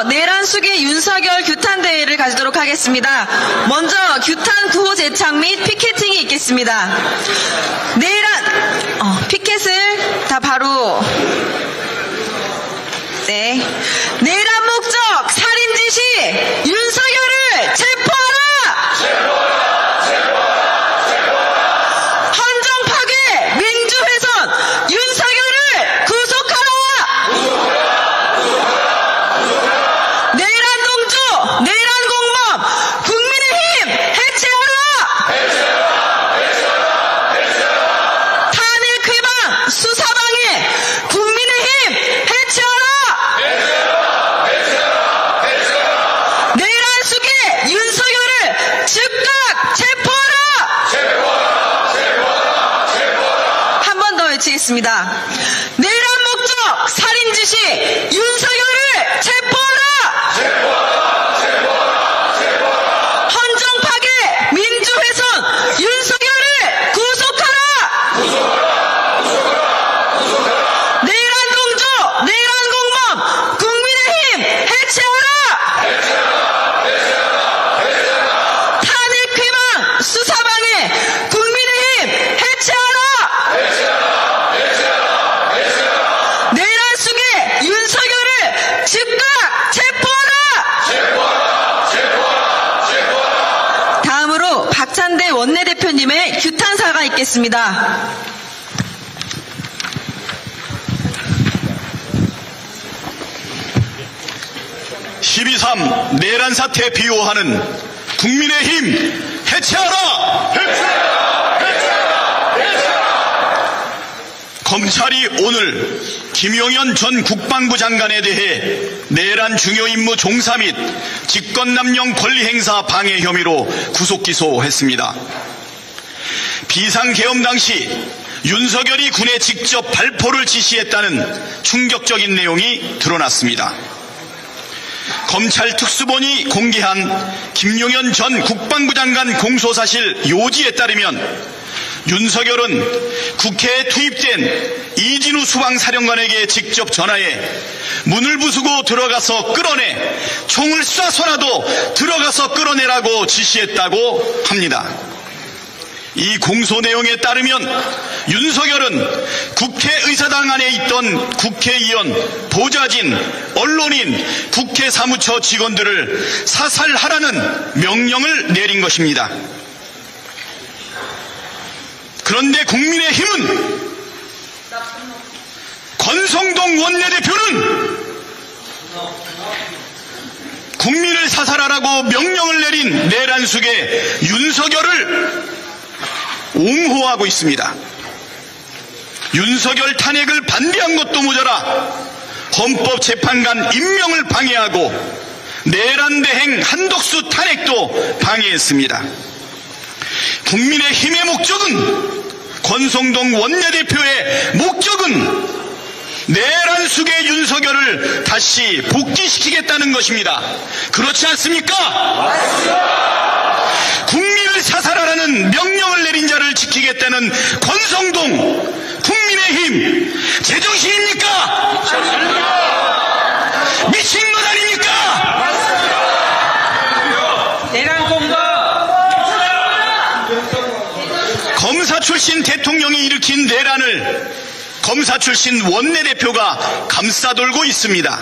이어서 내란숙의 윤석열 규탄대회를 가지도록 하겠습니다. 먼저 규탄 구호 제창 및 피켓팅이 있겠습니다. 피켓을 다 바로 내란 목적 살인 지시 윤석열을 체포하라! 헌정 파괴 민주 훼손 윤석열을 구속하라! 내란 동조 내란 공범 국민의힘 해체하라! 탄핵 회방 수사방해 국민의힘 해체하라! 내란숙의 윤석열을 즉각 체포하라! 한 번 더 외치겠습니다. 내란 목적 살인 지시 윤석열을 체포하라! 헌정 파괴 민주 훼손 윤석열을 구속하라! 내란 동조 내란 공범 국민의힘 해체하라! 탄핵 회방 수사방해 국민의힘 해체하라! 내란숙의 윤석열을 즉각 체포하라! 다음으로 박찬대 원내대표님의 규탄사가 있겠습니다. 12.3 내란 사태 비호하는 국민의힘 해체하라! 검찰이 오늘 김용현 전 국방부 장관에 대해 내란 중요 임무 종사 및 직권남용 권리행사 방해 혐의로 구속기소했습니다. 비상계엄 당시 윤석열이 군에 직접 발포를 지시했다는 충격적인 내용이 드러났습니다. 검찰 특수본이 공개한 김용현 전 국방부 장관 공소사실 요지에 따르면 윤석열은 국회에 투입된 이진우 수방사령관에게 직접 전화해 문을 부수고 들어가서 끌어내, 총을 쏴서라도 들어가서 끌어내라고 지시했다고 합니다. 이 공소 내용에 따르면 윤석열은 국회의사당 안에 있던 국회의원, 보좌진, 언론인, 국회 사무처 직원들을 사살하라는 명령을 내린 것입니다. 그런데 국민의힘은 권성동 원내대표는 국민을 사살하라고 명령을 내린 내란숙의 윤석열을 옹호하고 있습니다. 윤석열 탄핵을 반대한 것도 모자라 헌법재판관 임명을 방해하고 내란대행 한덕수 탄핵도 방해했습니다. 국민의힘의 목적은, 권성동 원내대표의 목적은 내란숙의 윤석열을 다시 복귀시키겠다는 것입니다. 그렇지 않습니까? 맞습니다. 국민을 사살하라는 명령을 내린 자를 지키겠다는 권성동, 국민의힘 제정신입니까? 맞습니다. 미친 것 아닙니까? 맞습니다. 내란 공범 검사 출신 대통령이 일으킨 내란을 검사 출신 원내대표가 감싸돌고 있습니다.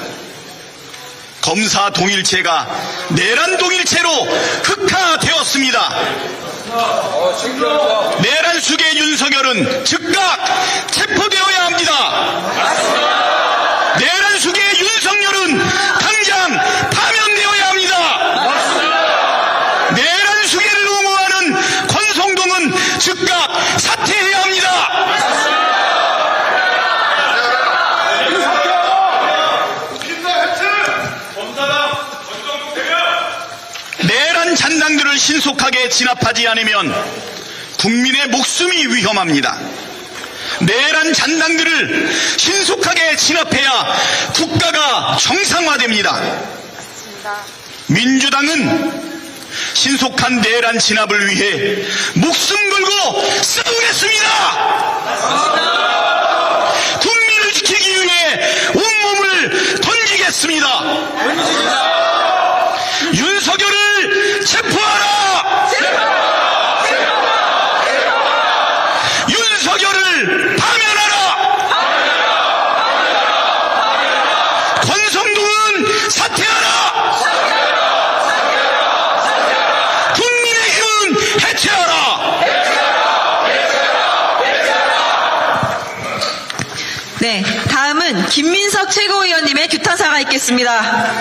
검사 동일체가 내란 동일체로 흑화되었습니다. 내란숙의 윤석열은 즉각 체포되어야 합니다. 내란숙의 윤석열은 당장 파면되어야 합니다. 내란숙의를 옹호하는 권성동은 즉각 사퇴해야 합니다. 내란 잔당들을 신속하게 진압하지 않으면 국민의 목숨이 위험합니다. 내란 잔당들을 신속하게 진압해야 국가가 정상화됩니다. 민주당은 신속한 내란 진압을 위해 목숨 걸고 싸우겠습니다. 국민을 지키기 위해 온몸을 던지겠습니다. 네, 다음은 김민석 최고위원님의 규탄사가 있겠습니다.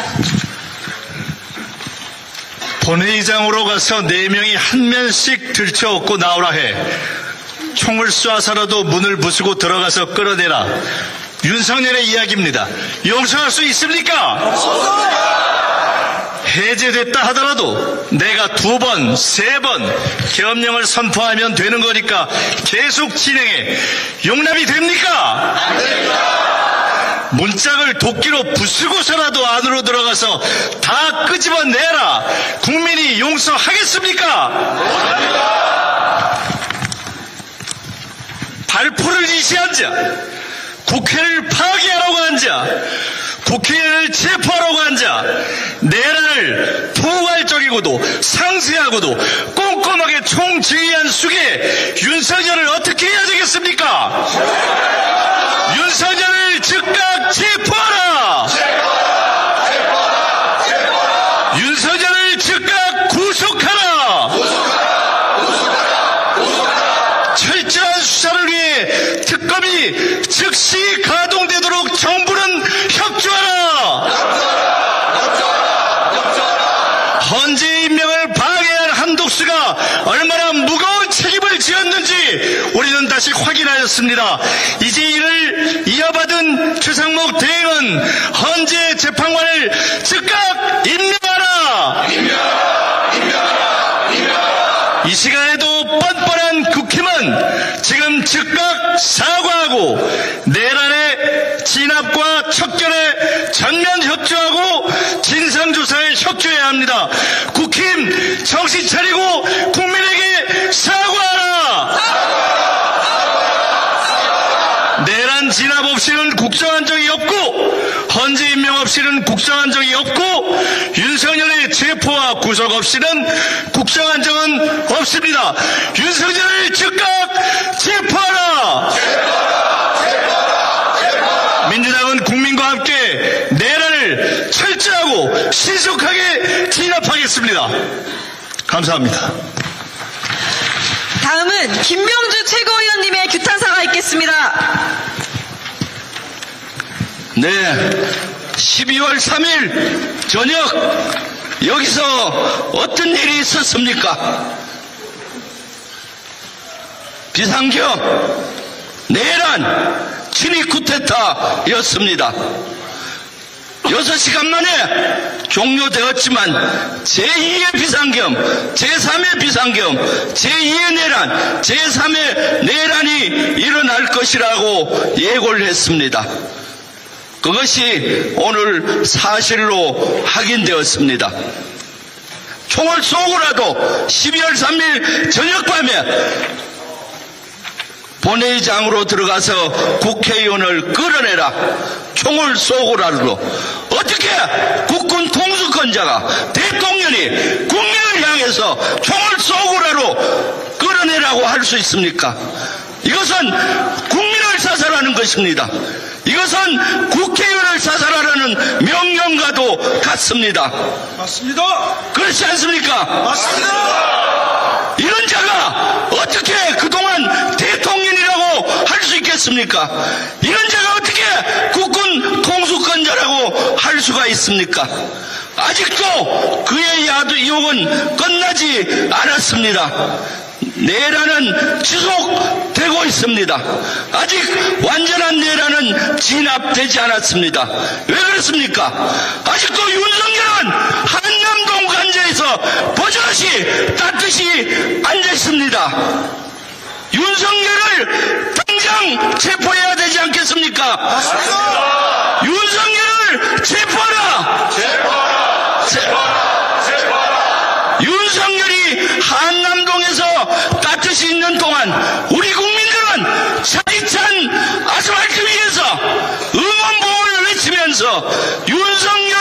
본회의장으로 가서 4명이 한 면씩 들쳐업고 나오라 해. 총을 쏴서라도 문을 부수고 들어가서 끌어내라. 윤석열의 이야기입니다. 용서할 수 있습니까? 해제됐다 하더라도 내가 2번, 3번 계엄령을 선포하면 되는 거니까 계속 진행해. 용납이 됩니까? 안 됩니다. 문짝을 도끼로 부수고서라도 안으로 들어가서 다 끄집어내라. 국민이 용서하겠습니까? 안 됩니다. 발포를 지시한 자, 국회를 파괴하라고 한 자, 국회의원을 체포하라고 한 자, 내란을 포괄적이고도 상세하고도 꼼꼼하게 총지휘한 숙에 윤석열을 어떻게 해야 되겠습니까? 윤석열을 즉각 체포하라! 윤석열을 즉각 구속하라! 철저한 수사를 위해 특검이 즉시 가동되도록 정부는 협조하라! 헌재 임명을 방해한 한독수가 얼마나 무거운 책임을 지었는지 우리는 다시 확인하였습니다. 이제 이를 이어받은 최상목 대행은 헌재 재판관을 즉각 임명하라! 이 시간에도 뻔뻔한 국힘은 지금 즉각 사과하고 내란의 진압과 척결에 전면 협조하고 진상조사에 협조해야 합니다. 국힘 정신 차리고 국민에게 사과하라! 내란 진압 없이는 국정한 적이 없고 헌재 임명 없이는 국정한 적이 없고 윤석열의 체포와 구속 없이는 국정한 적은 없습니다. 윤석열을 즉각 체포하라! 민주당은 국민과 함께 내란을 철저하고 신속하게 진압하겠습니다. 감사합니다. 다음은 김명주 최고위원님의 규탄사가 있겠습니다. 네, 12월 3일 저녁 여기서 어떤 일이 있었습니까? 비상경, 내란, 친위 쿠데타였습니다. 6시간 만에 종료되었지만 제2의 비상경, 제3의 비상경, 제2의 내란, 제3의 내란이 일어날 것이라고 예고를 했습니다. 그것이 오늘 사실로 확인되었습니다. 총을 쏘고라도 12월 3일 저녁밤에 본회의장으로 들어가서 국회의원을 끌어내라. 총을 쏘고라도 어떻게 국군 통수권자가 대통령이 국민을 향해서 총을 쏘고라도 끌어내라고 할 수 있습니까? 이것은 국민을 사살하는 것입니다. 이것은 국회의원을 사살하라는 명령과도 같습니다. 맞습니다. 그렇지 않습니까? 맞습니다. 이런 자가 어떻게 그동안 대통령이라고 할 수 있겠습니까? 이런 자가 어떻게 국군 통수권자라고 할 수가 있습니까? 아직도 그의 유혹은 끝나지 않았습니다. 내란은 지속되고 있습니다. 아직 완전한 내란은 진압되지 않았습니다. 왜 그렇습니까? 아직도 윤석열은 한남동 관저에서 버젓이 따뜻이 앉아 있습니다. 윤석열을 당장 체포해야 되지 않겠습니까? 맞습니다. 윤석열을 체포하라! 윤석열이 한남동에서 따뜻이 있는 동안 우리 국민들은 차디찬 아스팔트 위에서 응원봉을 외치면서 윤석열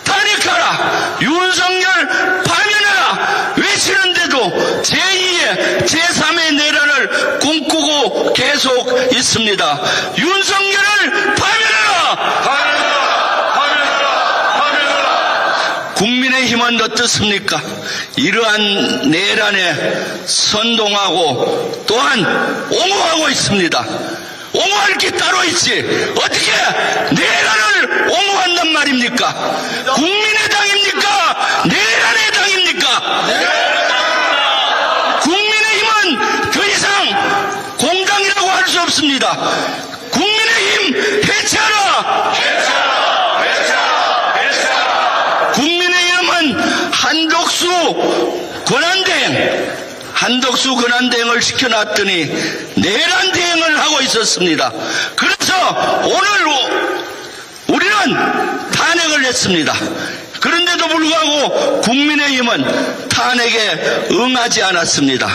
탄핵하라, 윤석열 파면하라 외치는데도 제2의 제3의 내란을 꿈꾸고 계속 있습니다. 윤석열을 파면하라! 국민의힘은 어떻습니까? 이러한 내란에 선동하고 또한 옹호하고 있습니다. 옹호할 게 따로 있지. 어떻게 내란을 옹호한단 말입니까? 국민의당입니까? 내란의 당입니까? 국민의힘은 더 이상 공당이라고 할 수 없습니다. 국민의힘 해체하라! 국민의힘은 한덕수 권한대행을 시켜놨더니 내란 대행을 하고 있었습니다. 그래서 오늘 우리는 탄핵을 했습니다. 그런데도 불구하고 국민의힘은 탄핵에 응하지 않았습니다.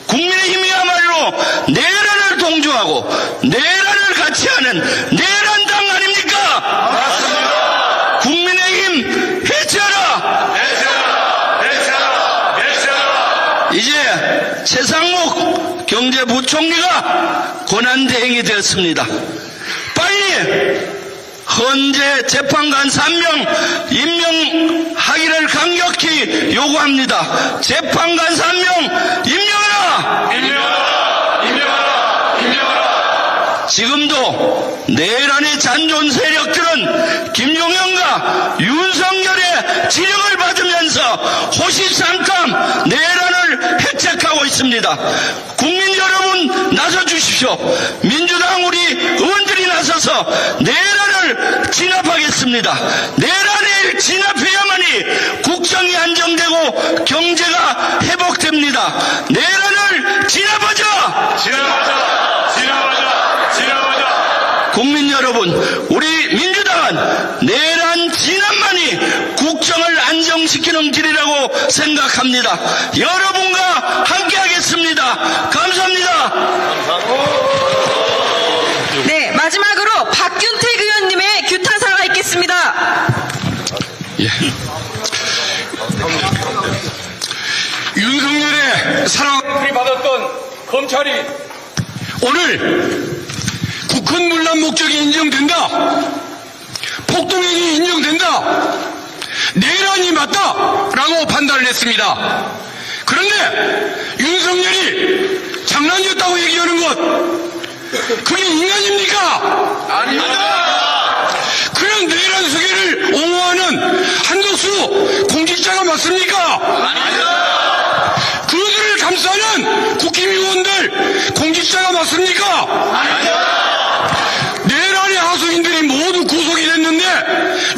국민의힘이야말로 내란을 동조하고 내란을 같이 하는 내란당 아닙니까? 맞습니다. 국민의힘 해체하라! 이제 최상목 경제부총리가 권한대행이 되었습니다. 빨리 헌재 재판관 3명 임명하기를 강력히 요구합니다. 재판관 3명 임명하라! 지금도 내란의 잔존 세력들은 김용현과 윤석열의 지령을 받으면서 호시삼kam내란을 획책하고 있습니다. 국민 여러분 나서주십시오. 민주당 우리 의원들이 나서서 내란을 진압하겠습니다. 내란을 진압해야만이 국정이 안정되고 경제가 회복됩니다. 내란을 진압하자! 국민 여러분, 우리 민주당은 내란 진압만이 국정을 안정시키는 길이라고 생각합니다. 여러분과 함께하겠습니다. 감사합니다. 네, 마지막으로 박균택 의원님의 규탄사가 있겠습니다. 윤석열의 사랑을 받았던 검찰이 오늘 국헌 문란 목적이 인정된다. 폭동행위 인정된다. 내란이 맞다라고 판단을 했습니다. 그런데 윤석열이 장난이었다고 얘기하는 것, 그게 인간입니까? 아닙니다. 그런 내란 수계를 옹호하는 한덕수 공직자가 맞습니까? 아닙니다. 그들을 감싸는 국힘의원들 공직자가 맞습니까? 아닙니다. 내란의 하수인들이 모두 구속이 됐는데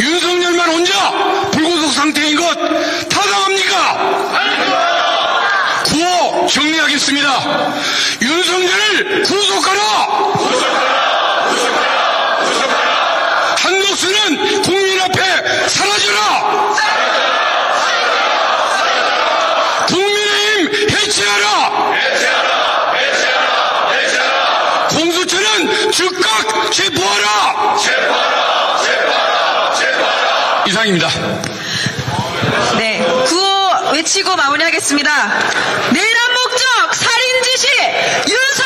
윤석열만 혼자 불구속 상태인 것 타당합니까? 아닙니다. 구호 정리하겠습니다. 윤석열을 구속하라! 한덕수는 국민 앞에 사라져라! 국민의힘 해체하라! 공수처는 즉각 체포하라! 이상입니다. 네, 구호 외치고 마무리하겠습니다. 내란 목적 살인 지시 윤석열!